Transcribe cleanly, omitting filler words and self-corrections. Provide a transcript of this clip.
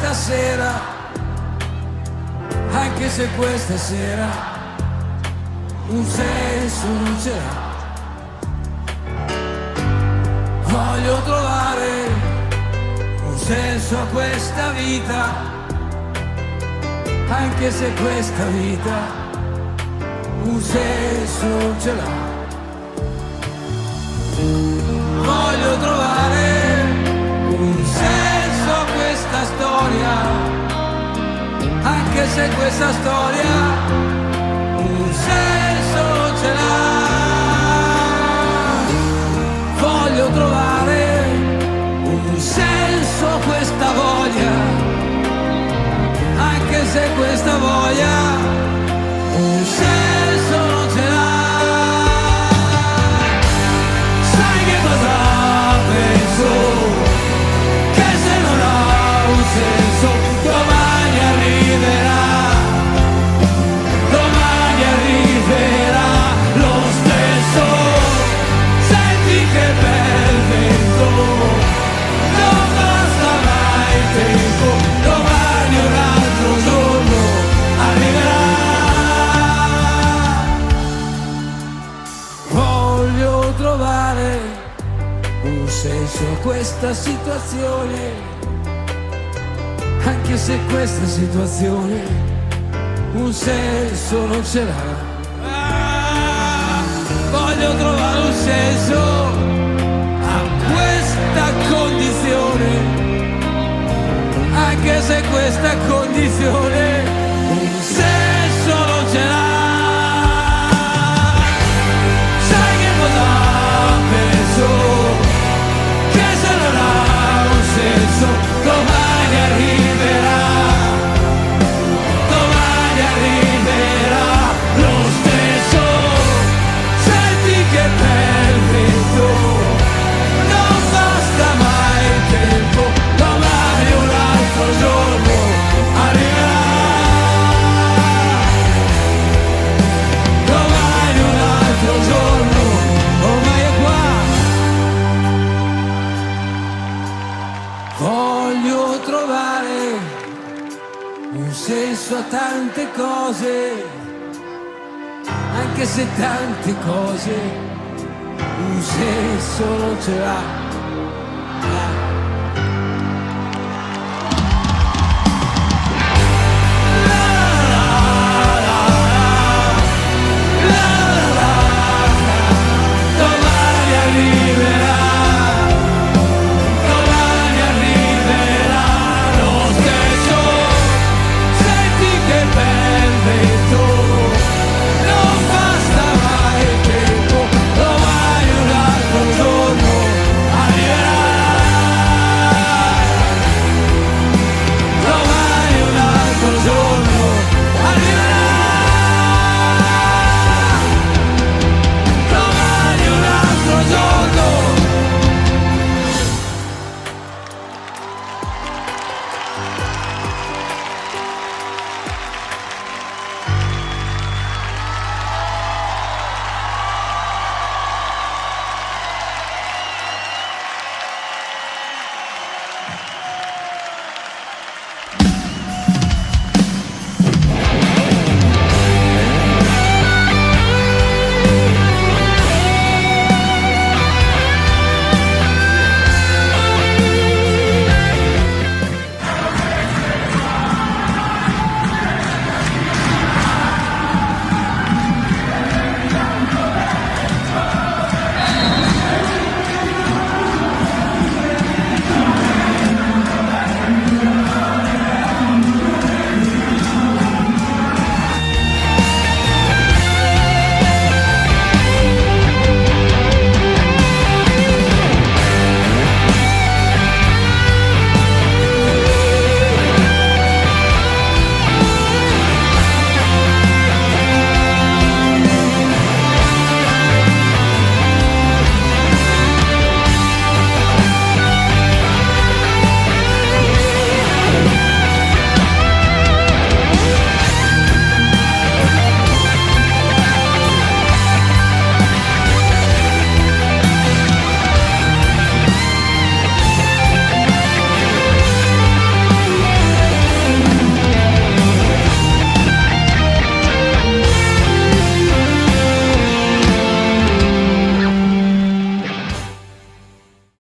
questa sera, anche se questa sera un senso non ce l'ha. Voglio trovare un senso a questa vita, anche se questa vita un senso non ce l'ha. Voglio trovare un senso a questa storia, anche se questa storia un senso non ce l'ha. Voglio trovare un senso a questa voglia, anche se questa voglia un senso non ce l'ha. Sai che cosa penso? Che se non ha un senso domani arriverà, domani arriverà lo stesso. Senti che bel vento, non basta mai tempo, domani un altro giorno arriverà. Voglio trovare un senso a questa situazione, anche se questa situazione un senso non ce l'ha. Voglio trovare un senso a questa condizione, anche se questa condizione un senso non ce l'ha. Sai che cosa penso? Che se non ha un senso domani arriverà, domani arriverà lo stesso. Senti che bel vento, non basta mai tempo, domani un altro giorno arriverà, domani un altro giorno ormai è qua. Voglio trovare un senso a tante cose, anche se tante cose un senso non ce l'ha.